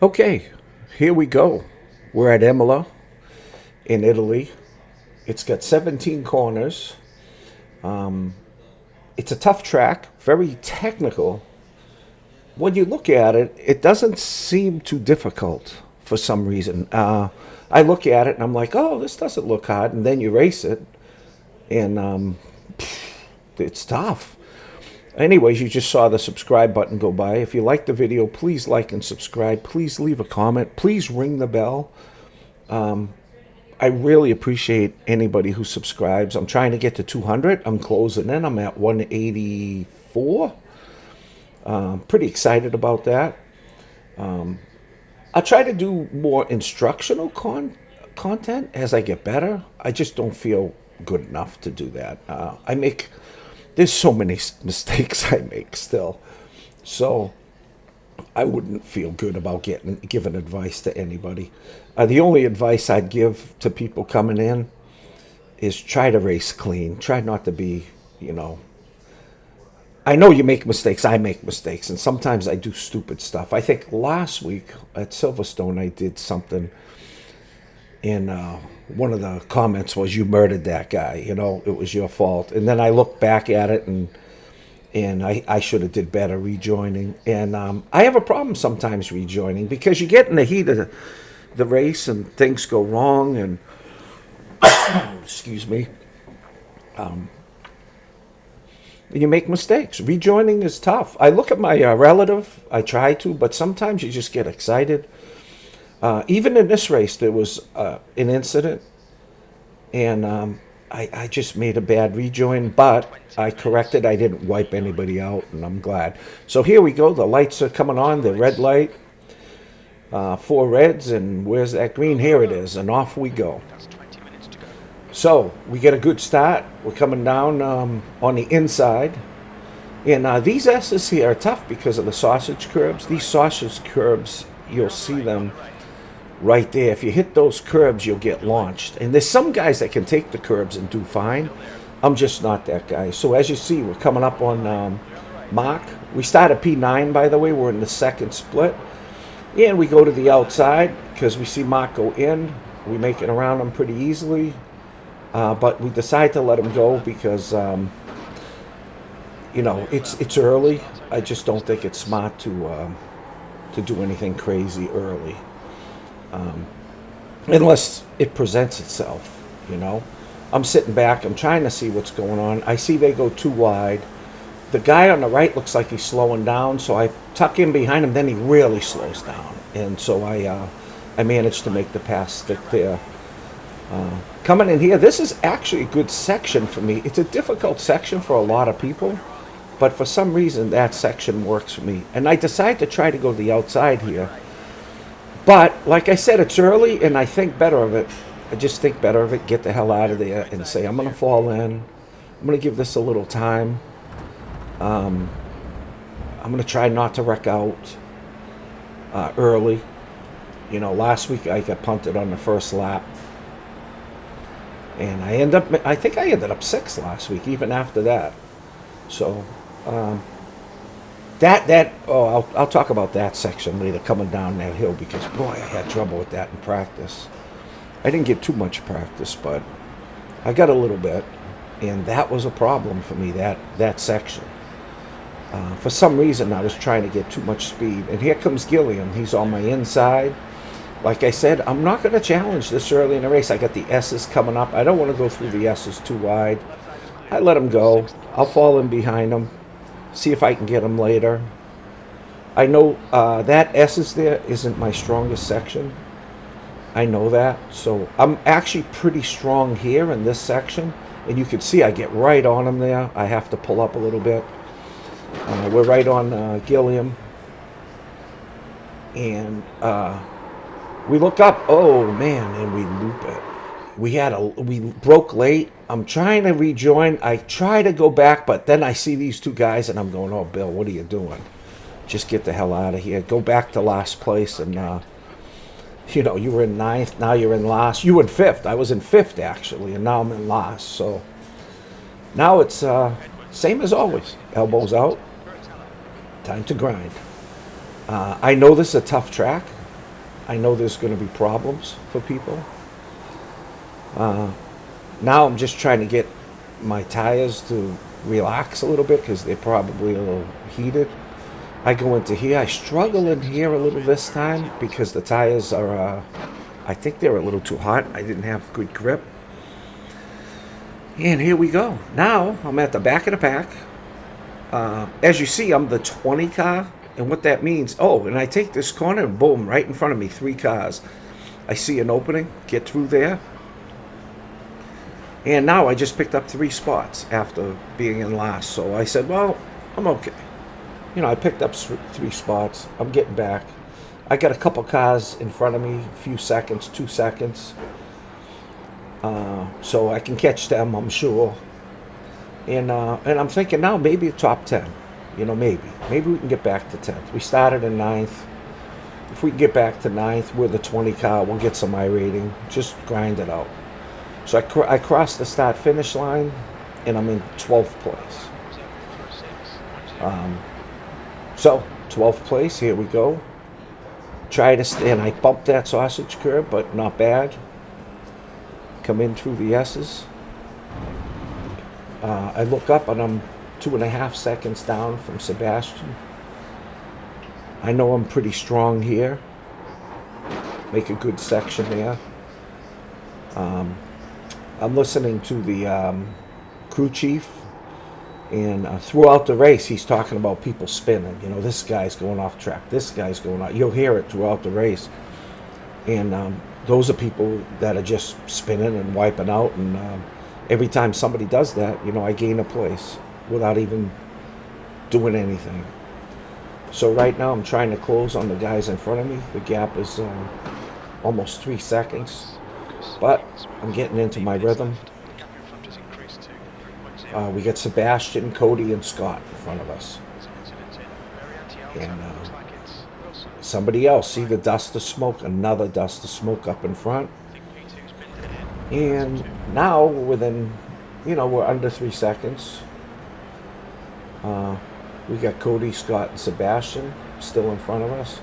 Okay, here we go. We're at Imola in Italy. It's got 17 corners. It's a tough track, very technical. When you look at it, it doesn't seem too difficult for some reason. I look at it and I'm like, oh, this doesn't look hard. And then you race it, and it's tough. Anyways, you just saw the subscribe button go by. If you like the video, please like and subscribe. Please leave a comment. Please ring the bell. I really appreciate anybody who subscribes. I'm trying to get to 200. I'm closing in. I'm at 184. Pretty excited about that. I try to do more instructional content as I get better. I just don't feel good enough to do that. There's so many mistakes I make still. So I wouldn't feel good about giving advice to anybody. The only advice I'd give to people coming in is try to race clean. Try not to be, I know you make mistakes. I make mistakes. And sometimes I do stupid stuff. I think last week at Silverstone, I did something. And one of the comments was, you murdered that guy. It was your fault. And then I looked back at it and I should have did better rejoining. And I have a problem sometimes rejoining because you get in the heat of the race and things go wrong. And excuse me. You make mistakes. Rejoining is tough. I look at my relative. I try to, but sometimes you just get excited. Even in this race, there was an incident, and I just made a bad rejoin, but I corrected. I didn't wipe anybody out, and I'm glad. So here we go. The lights are coming on. The red light, 4 reds, and where's that green? Here it is, and off we go. So we get a good start. We're coming down on the inside. And these S's here are tough because of the sausage curbs. These sausage curbs, you'll see them right there. If you hit those curbs, you'll get launched. And there's some guys that can take the curbs and do fine. I'm just not that guy. So as you see, we're coming up on Mark. We start at P9, by the way. We're in the second split. And we go to the outside because we see Mark go in. We make it around him pretty easily. But we decide to let him go because, it's early. I just don't think it's smart to do anything crazy early. Unless it presents itself, I'm sitting back. I'm trying to see what's going on. I see they go too wide. The guy on the right looks like he's slowing down, so I tuck in behind him. Then he really slows down. And so I managed to make the pass stick there. Coming in here, this is actually a good section for me. It's a difficult section for a lot of people, but for some reason that section works for me. And I decided to try to go to the outside here. But like I said, it's early, and I think better of it. I just think better of it, get the hell out of there and say, I'm going to fall in. I'm going to give this a little time. I'm going to try not to wreck out early. Last week I got punted on the first lap. And I think I ended up 6th last week, even after that. So, I'll talk about that section later, coming down that hill, because boy, I had trouble with that in practice. I didn't get too much practice, but I got a little bit, and that was a problem for me, that section. For some reason, I was trying to get too much speed. And here comes Gilliam. He's on my inside. Like I said, I'm not going to challenge this early in the race. I got the S's coming up. I don't want to go through the S's too wide. I let him go. I'll fall in behind him, see if I can get him later. I know that S's there isn't my strongest section. I know that. So I'm actually pretty strong here in this section. And you can see I get right on him there. I have to pull up a little bit. We're right on Gilliam. And we look up, oh man, and we loop it. We broke late. I'm trying to rejoin. I try to go back, but then I see these two guys and I'm going, oh, Bill, what are you doing? Just get the hell out of here. Go back to last place. And, you were in 9th. Now you're in last. You were in 5th. I was in 5th, actually, and now I'm in last. So now it's same as always. Elbows out. Time to grind. I know this is a tough track. I know there's going to be problems for people. Now I'm just trying to get my tires to relax a little bit because they're probably a little heated. I go into here. I struggle in here a little this time because the tires are, I think they're a little too hot. I didn't have good grip. And here we go. Now I'm at the back of the pack. As you see, I'm the 20 car. And what that means, oh, and I take this corner and boom, right in front of me, 3 cars. I see an opening, get through there. And now I just picked up 3 spots after being in last. So I said, well, I'm okay. You know, I picked up 3 spots. I'm getting back. I got a couple cars in front of me, a few seconds, 2 seconds. So I can catch them, I'm sure. And I'm thinking now maybe a top 10. You know, maybe we can get back to 10th. We started in 9th. If we can get back to 9th with a 20 car, we'll get some iRating. Just grind it out. So I crossed the start-finish line, and I'm in 12th place. So 12th place, here we go. Try to stay, and I bumped that sausage curb, but not bad. Come in through the S's. I look up, and I'm 2.5 seconds down from Sebastian. I know I'm pretty strong here. Make a good section there. I'm listening to the crew chief, and throughout the race, he's talking about people spinning. You know, this guy's going off track. This guy's going out. You'll hear it throughout the race. And those are people that are just spinning and wiping out. And every time somebody does that, you know, I gain a place without even doing anything. So right now I'm trying to close on the guys in front of me. The gap is almost 3 seconds, but I'm getting into my rhythm. We got Sebastian, Cody, and Scott in front of us. And somebody else, see the dust of smoke, another dust of smoke up in front. And now within, you know, we're under 3 seconds. We got Cody, Scott, and Sebastian still in front of us.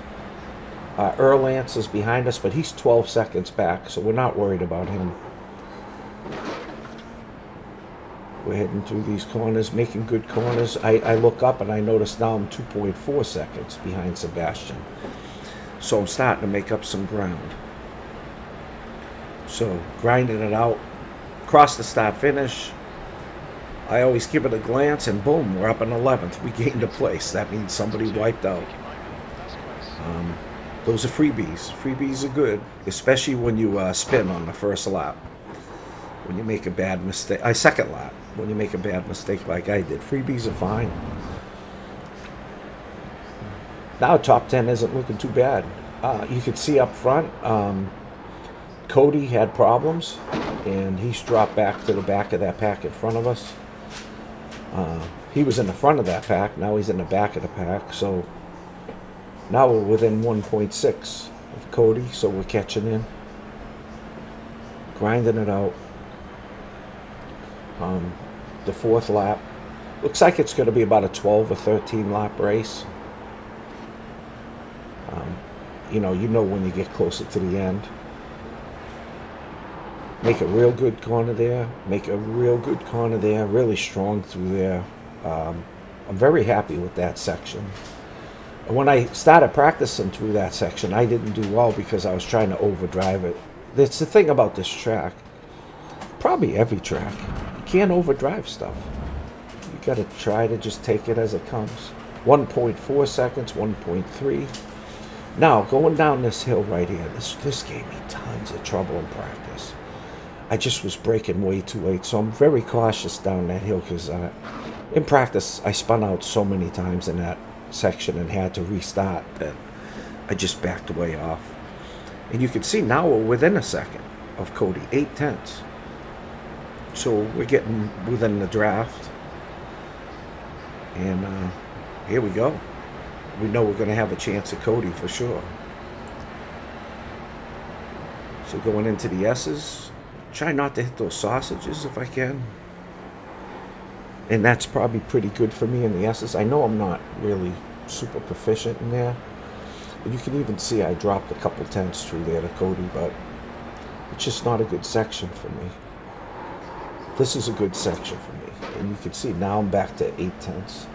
Erlance is behind us, but he's 12 seconds back, so we're not worried about him. We're heading through these corners, making good corners. I look up and I notice now I'm 2.4 seconds behind Sebastian. So I'm starting to make up some ground. So grinding it out, across the start finish. I always give it a glance, and boom, we're up in 11th. We gained a place. That means somebody wiped out. Those are freebies. Freebies are good, especially when you spin on the first lap. When you make a bad mistake, second lap, when you make a bad mistake like I did. Freebies are fine. Now top 10 isn't looking too bad. You can see up front, Cody had problems, and he's dropped back to the back of that pack in front of us. He was in the front of that pack, now he's in the back of the pack, so now we're within 1.6 of Cody, so we're catching in. Grinding it out. The 4th lap. Looks like it's going to be about a 12 or 13 lap race. You know when you get closer to the end. Make a real good corner there. Make a real good corner there. Really strong through there. I'm very happy with that section. When I started practicing through that section, I didn't do well because I was trying to overdrive it. That's the thing about this track. Probably every track. You can't overdrive stuff. You got to try to just take it as it comes. 1.4 seconds, 1.3. Now, going down this hill right here, this gave me tons of trouble in practice. I just was braking way too late, so I'm very cautious down that hill because in practice I spun out so many times in that section and had to restart that I just backed way off. And you can see now we're within a second of Cody, 0.8. So we're getting within the draft. And here we go. We know we're going to have a chance at Cody for sure. So going into the S's. Try not to hit those sausages if I can. And that's probably pretty good for me in the S's. I know I'm not really super proficient in there. You can even see I dropped a couple tenths through there to Cody, but it's just not a good section for me. This is a good section for me. And you can see now I'm back to 8 tenths.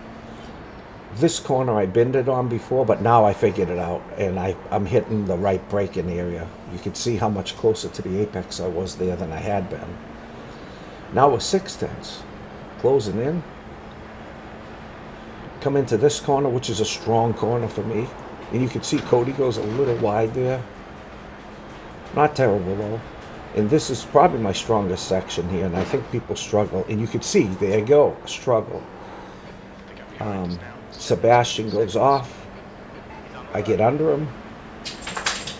This corner I bended on before, but now I figured it out, and I'm hitting the right braking area. You can see how much closer to the apex I was there than I had been. Now we're 6 tenths. Closing in. Come into this corner, which is a strong corner for me. And you can see Cody goes a little wide there. Not terrible though. And this is probably my strongest section here, and I think people struggle. And you can see, there you go, struggle. Sebastian goes off. I get under him.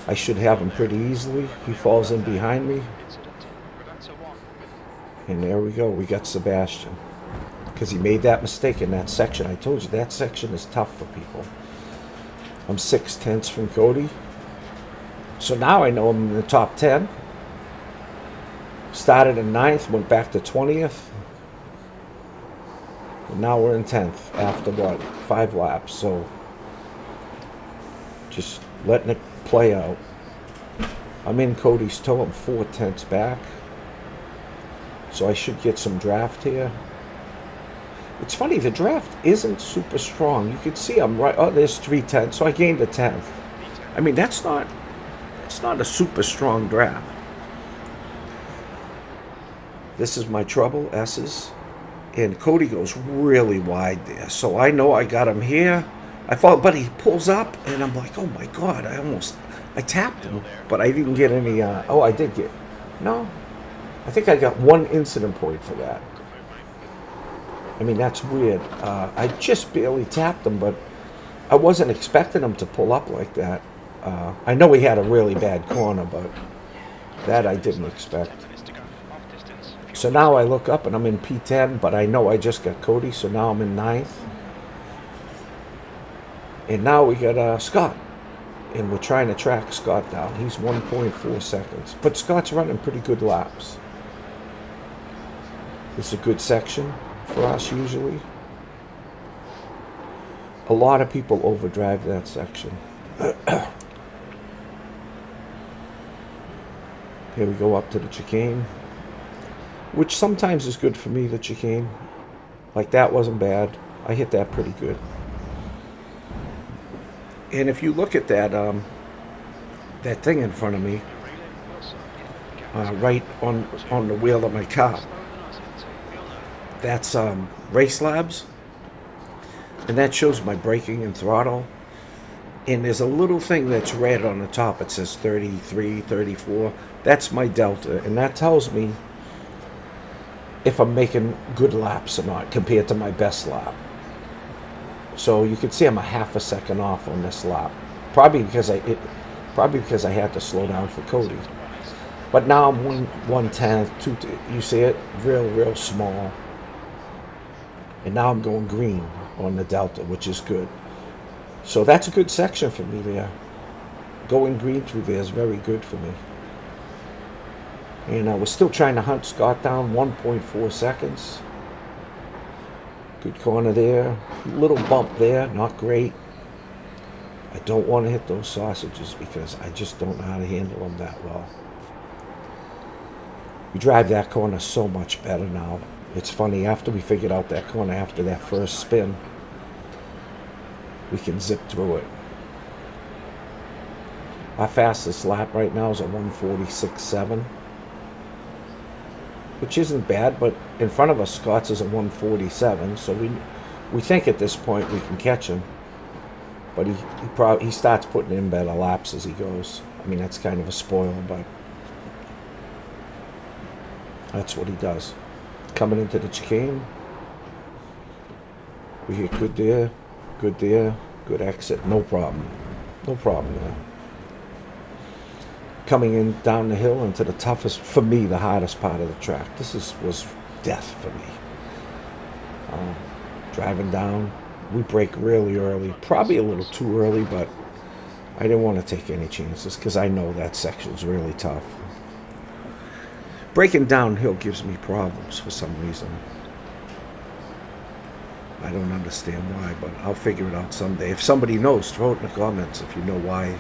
I should have him pretty easily. He falls in behind me. And there we go, we got Sebastian. Because he made that mistake in that section. I told you, that section is tough for people. I'm 6 tenths from Cody. So now I know I'm in the top 10. Started in 9th, went back to 20th. And now we're in 10th after what? 5 laps. So just letting it play out. I'm in Cody's toe. I'm 4 tenths back. So I should get some draft here. It's funny, the draft isn't super strong. You can see I'm right. Oh, there's 3 tenths. So I gained a tenth. I mean, that's not a super strong draft. This is my trouble, S's. And Cody goes really wide there. So I know I got him here. I thought, but he pulls up, and I'm like, oh my God, I tapped him. But I didn't get any, I did get, no. I think I got 1 incident point for that. I mean, that's weird. I just barely tapped him, but I wasn't expecting him to pull up like that. I know he had a really bad corner, but that I didn't expect. So now I look up and I'm in P10, but I know I just got Cody, so now I'm in 9th. And now we got Scott. And we're trying to track Scott down. He's 1.4 seconds. But Scott's running pretty good laps. It's a good section for us usually. A lot of people overdrive that section. Here we go up to the chicane, which sometimes is good for me, the chicane. Like that wasn't bad. I hit that pretty good. And if you look at that that thing in front of me, right on the wheel of my car, that's Race Labs, and that shows my braking and throttle. And there's a little thing that's red on the top. It says 33, 34. That's my delta, and that tells me if I'm making good laps or not compared to my best lap. So you can see I'm a half a second off on this lap, probably because I had to slow down for Cody. But now I'm 1/10, you see it, real small. And now I'm going green on the delta, which is good. So that's a good section for me there. Going green through there is very good for me. And we're still trying to hunt Scott down, 1.4 seconds. Good corner there. Little bump there, not great. I don't want to hit those sausages because I just don't know how to handle them that well. We drive that corner so much better now. It's funny, after we figured out that corner, after that first spin, we can zip through it. Our fastest lap right now is a 146.7, which isn't bad, but in front of us, Scott's is a 147, so we think at this point we can catch him. But he starts putting in better laps as he goes. I mean, that's kind of a spoiler, but that's what he does. Coming into the chicane, we hit good there, good exit, no problem there. Coming in down the hill into the toughest, for me, the hardest part of the track. This was death for me. Driving down, we brake really early, probably a little too early, but I didn't want to take any chances because I know that section's really tough. Braking downhill gives me problems for some reason. I don't understand why, but I'll figure it out someday. If somebody knows, throw it in the comments if you know why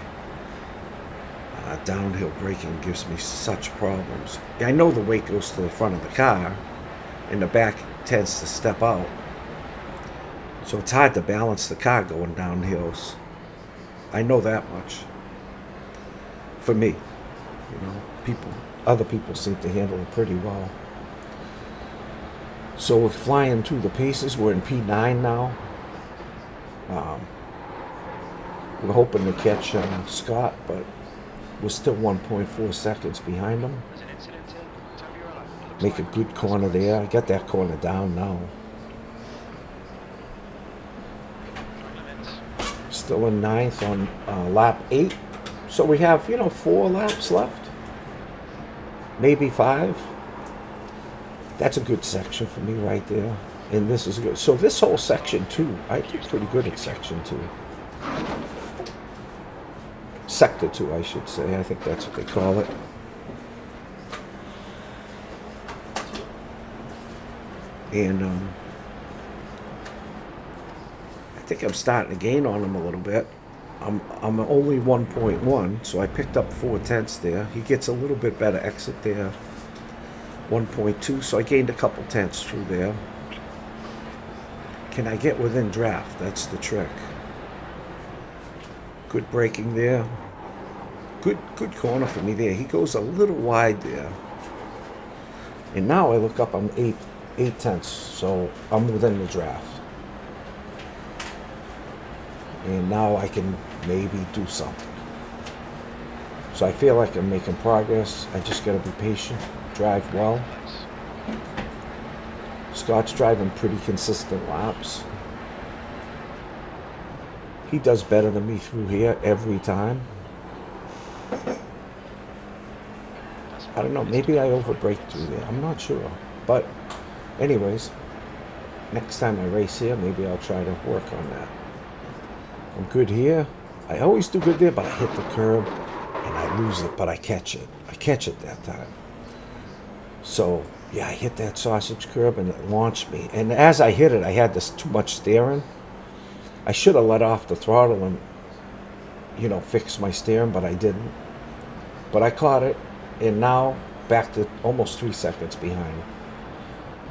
downhill braking gives me such problems. I know the weight goes to the front of the car, and the back tends to step out. So it's hard to balance the car going down hills. I know that much. For me, other people seem to handle it pretty well. So we're flying through the paces. We're in P9 now. We're hoping to catch Scott, but we're still 1.4 seconds behind him. Make a good corner there. I got that corner down now. Still in ninth on lap 8. So we have, 4 laps left. Maybe 5. That's a good section for me right there. And this is good. So this whole section 2, I did pretty good at section 2. Sector 2, I should say. I think that's what they call it. And I think I'm starting to gain on him a little bit. I'm only 1.1, so I picked up 4/10 there. He gets a little bit better exit there. 1.2, so I gained a couple tenths through there. Can I get within draft? That's the trick. Good braking there. Good corner for me there. He goes a little wide there. And now I look up, I'm 8 tenths, so I'm within the draft. And now I can maybe do something. So I feel like I'm making progress. I just gotta be patient, drive well. Scott's driving pretty consistent laps. He does better than me through here every time. I don't know, maybe I overbrake through there. I'm not sure. But anyways, next time I race here, maybe I'll try to work on that. I'm good here. I always do good there, but I hit the curb and I lose it, but I catch it. I catch it that time. So, yeah, I hit that sausage curb and it launched me. And as I hit it, I had this too much steering. I should have let off the throttle and, fix my steering, but I didn't. But I caught it, and now back to almost 3 seconds behind.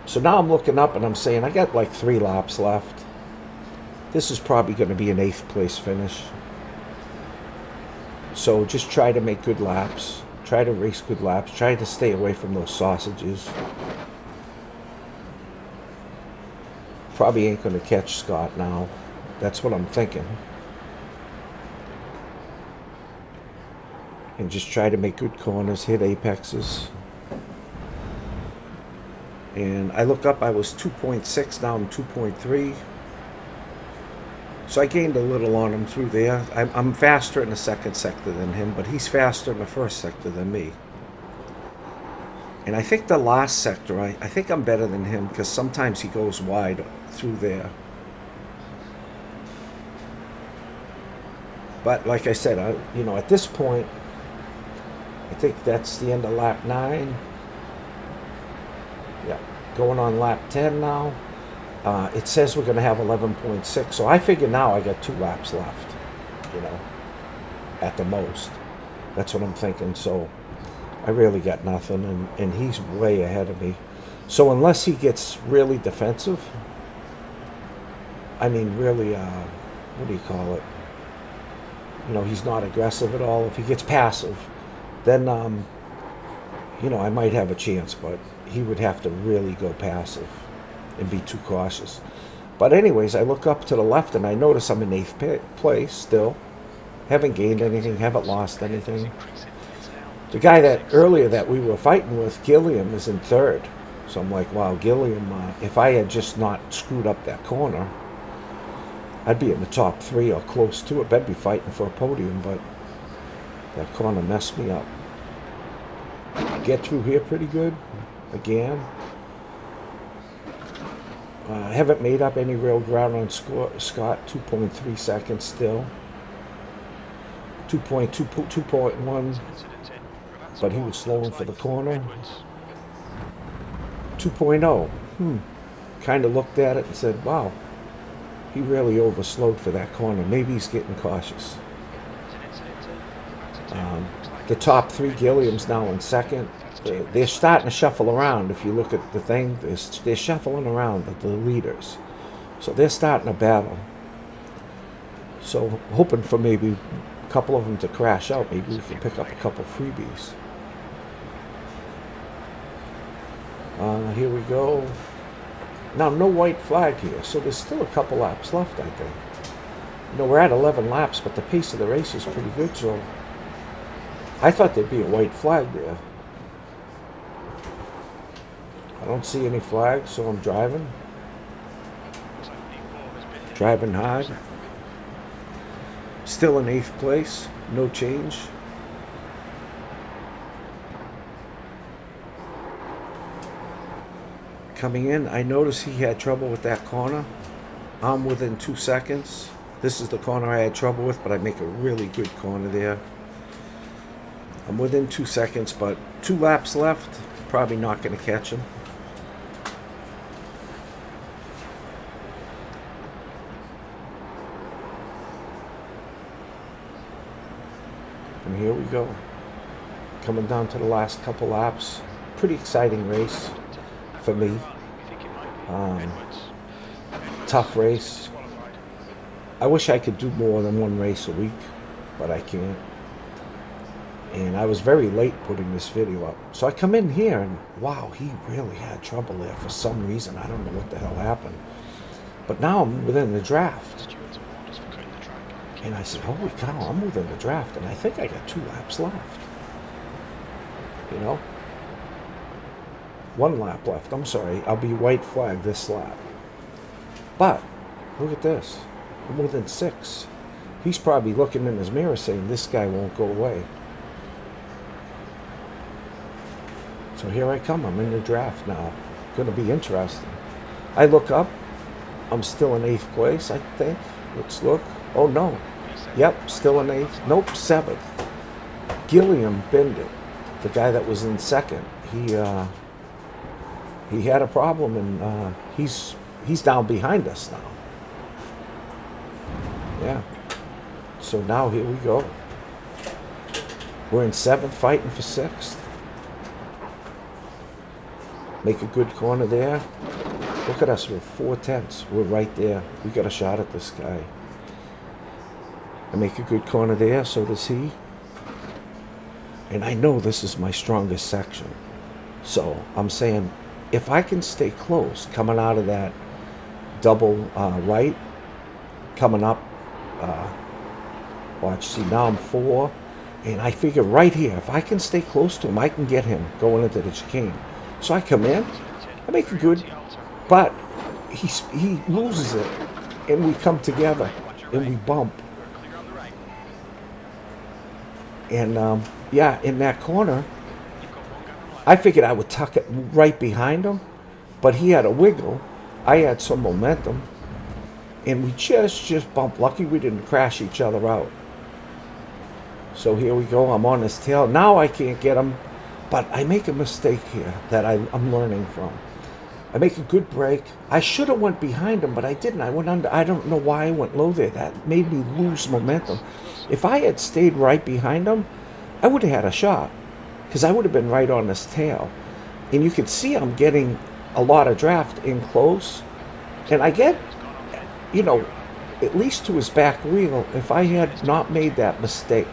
So now I'm looking up and I'm saying, I got like 3 laps left. This is probably going to be an 8th place finish. So just try to make good laps. Try to race good laps. Try to stay away from those sausages. Probably ain't going to catch Scott now. That's what I'm thinking. And just try to make good corners, hit apexes. And I look up, I was 2.6, now I'm 2.3. So I gained a little on him through there. I'm faster in the second sector than him, but he's faster in the first sector than me. And I think the last sector, I think I'm better than him because sometimes he goes wide through there. But like I said, at this point, I think that's the end of lap 9. Yeah, going on lap 10 now. It says we're going to have 11.6, so I figure now I got 2 laps left, at the most. That's what I'm thinking, so I really got nothing, and he's way ahead of me. So unless he gets really defensive, really, what do you call it? He's not aggressive at all. If he gets passive, then, I might have a chance, but he would have to really go passive and be too cautious. But anyways, I look up to the left and I notice I'm in 8th place still. Haven't gained anything, haven't lost anything. The guy that earlier that we were fighting with, Gilliam, is in 3rd. So I'm like, wow, Gilliam, if I had just not screwed up that corner, I'd be in the top 3 or close to it. I'd be fighting for a podium, but that corner messed me up. Get through here pretty good, again. I haven't made up any real ground on Scott. 2.3 seconds still. 2.1, but he was slowing for the corner. 2.0. Kind of looked at it and said, wow, He really overslowed for that corner. Maybe he's getting cautious. The top three Gilliam's now in second. They're starting to shuffle around. If you look at the thing, they're shuffling around, the leaders. So they're starting to battle. So hoping for maybe a couple of them to crash out. Maybe we can pick up a couple freebies. Here we go. Now, no white flag here, so there's still a couple laps left, I think. You know, we're at 11 laps, but the pace of the race is pretty good, so I thought there'd be a white flag there. I don't see any flags, so I'm driving. Driving hard. Still in 8th place, no change. Coming in, I noticed he had trouble with that corner. I'm within 2 seconds. This is the corner I had trouble with, but I make a really good corner there. I'm within 2 seconds, but 2 laps left. Probably not going to catch him. And here we go. Coming down to the last couple laps. Pretty exciting race for me. Tough race. I wish I could do more than one race a week, but I can't. And I was very late putting this video up. So I come in here and wow, he really had trouble there for some reason. I don't know what the hell happened. But now I'm within the draft. And I said, holy cow, I'm within the draft. And I think I got 2 laps left. You know? 1 lap left. I'm sorry. I'll be white flag this lap. But look at this. I'm within 6. He's probably looking in his mirror saying, this guy won't go away. So here I come. I'm in the draft now. Going to be interesting. I look up. I'm still in 8th place, I think. Let's look. Oh, no. Yep, still in 8th. Nope, 7th. Gilliam Bendit, the guy that was in 2nd. He had a problem, and he's down behind us now. Yeah. So now here we go. We're in 7th, fighting for 6th. Make a good corner there. Look at us, we're 4/10. We're right there. We got a shot at this guy. I make a good corner there, so does he. And I know this is my strongest section. So I'm saying, if I can stay close, coming out of that double right, coming up, watch, see, now I'm 4, and I figure right here, if I can stay close to him, I can get him going into the chicane. So I come in, I make a good, but he loses it, and we come together, and we bump. And yeah, in that corner, I figured I would tuck it right behind him, but he had a wiggle. I had some momentum, and we just bumped. Lucky we didn't crash each other out. So here we go. I'm on his tail. Now I can't get him, but I make a mistake here that I'm learning from. I make a good break. I should have went behind him, but I didn't. I went under. I don't know why I went low there. That made me lose momentum. If I had stayed right behind him, I would have had a shot, because I would have been right on his tail. And you can see I'm getting a lot of draft in close. And I get, you know, at least to his back wheel. If I had not made that mistake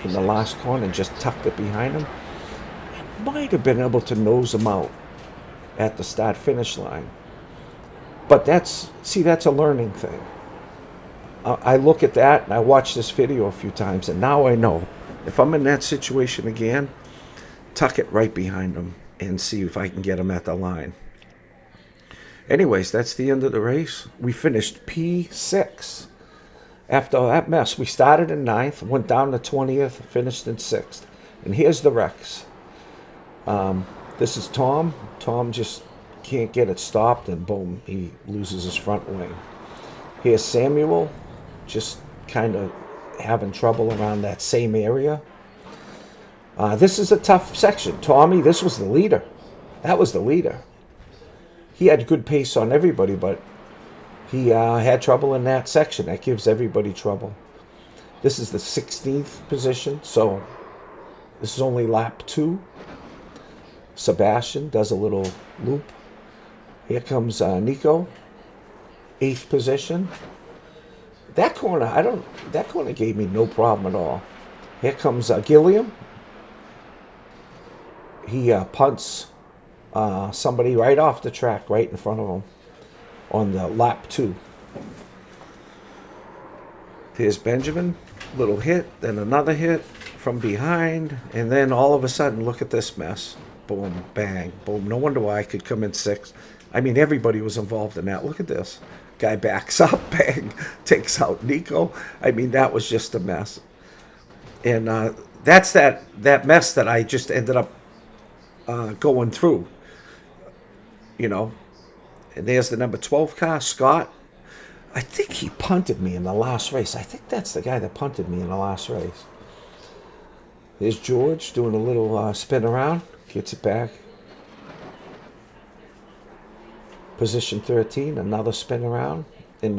in the last corner and just tucked it behind him, I might have been able to nose him out at the start-finish line. But that's a learning thing. I look at that, and I watch this video a few times, and now I know. If I'm in that situation again, tuck it right behind him and see if I can get him at the line. Anyways, that's the end of the race. We finished P6. After that mess, we started in 9th, went down to 20th, finished in 6th. And here's the wrecks. This is Tom. Tom just can't get it stopped, and boom, he loses his front wing. Here's Samuel, just kind of having trouble around that same area. This is a tough section. Tommy, this was the leader. That was the leader. He had good pace on everybody, but He had trouble in that section. That gives everybody trouble. This is the 16th position, so this is only lap 2. Sebastian does a little loop. Here comes Nico, 8th position. That corner, that corner gave me no problem at all. Here comes Gilliam. He punts somebody right off the track, right in front of him on the lap 2. Here's Benjamin, little hit, then another hit from behind, and then all of a sudden, look at this mess. Boom, bang, boom. No wonder why I could come in 6th. I mean, everybody was involved in that. Look at this. Guy backs up, bang, takes out Nico. I mean, that was just a mess. And that's that mess that I just ended up going through. And there's the number 12 car, Scott. I think he punted me in the last race. I think that's the guy that punted me in the last race. There's George doing a little spin around. Gets it back. Position 13, another spin around in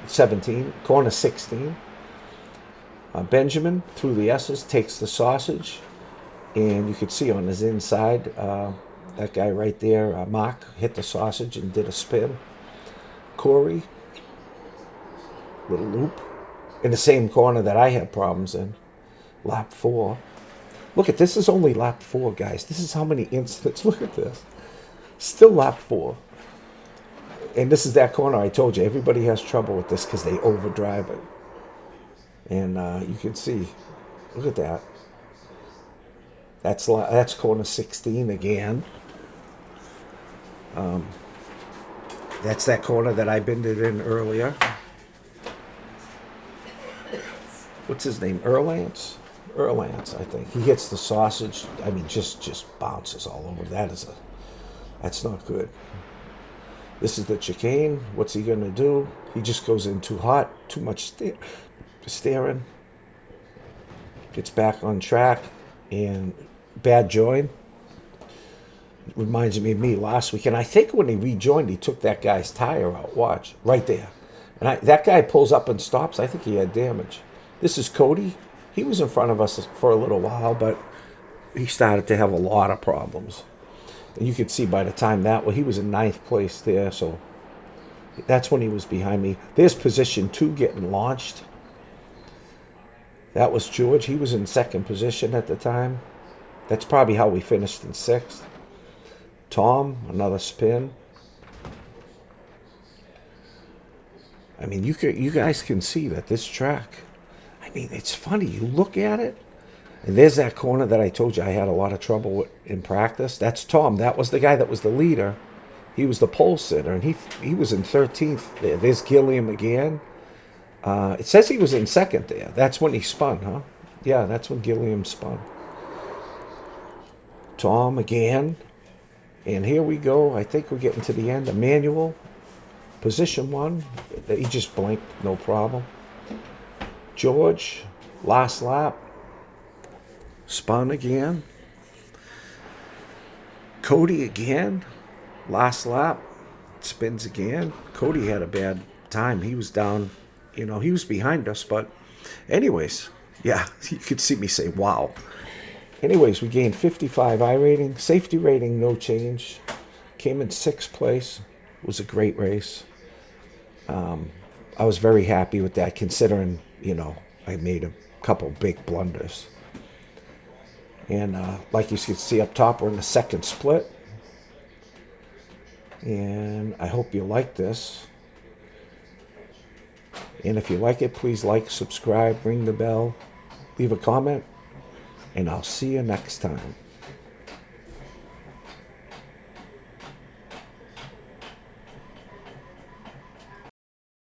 17, corner 16. Benjamin, through the S's, takes the sausage. And you could see on his inside, that guy right there, Mark, hit the sausage and did a spin. Corey, little loop, in the same corner that I had problems in, lap 4. Look at this, is only lap 4, guys. This is how many incidents. Look at this. Still lap 4. And this is that corner I told you. Everybody has trouble with this because they overdrive it. And you can see, look at that. That's corner 16 again. That's that corner that I bended in earlier. What's his name? Erlance, I think. He hits the sausage. I mean, just bounces all over. That's not good. This is the chicane. What's he gonna do? He just goes in too hot, too much staring. Gets back on track, and bad join. Reminds me of me last week. And I think when he rejoined, he took that guy's tire out. Watch, right there. And that guy pulls up and stops. I think he had damage. This is Cody. He was in front of us for a little while, but he started to have a lot of problems. And you could see by the time he was in 9th place there, so that's when he was behind me. There's position 2 getting launched. That was George. He was in 2nd position at the time. That's probably how we finished in 6th. Tom, another spin. I mean, you guys can see that this track, I mean, it's funny. You look at it, and there's that corner that I told you I had a lot of trouble with in practice. That's Tom. That was the guy that was the leader. He was the pole sitter, and he was in 13th there. There's Gilliam again. It says he was in 2nd there. That's when he spun, huh? Yeah, that's when Gilliam spun. Tom again. And here we go. I think we're getting to the end. Emmanuel, position 1. He just blinked, no problem. George, last lap. Spun again. Cody again. Last lap. Spins again. Cody had a bad time. He was down, he was behind us. But anyways, yeah, you could see me say, wow. Anyways, we gained 55 I rating. Safety rating, no change. Came in 6th place. It was a great race. I was very happy with that, considering, I made a couple big blunders. And like you can see up top, we're in the 2nd split. And I hope you like this. And if you like it, please like, subscribe, ring the bell, leave a comment. And I'll see you next time.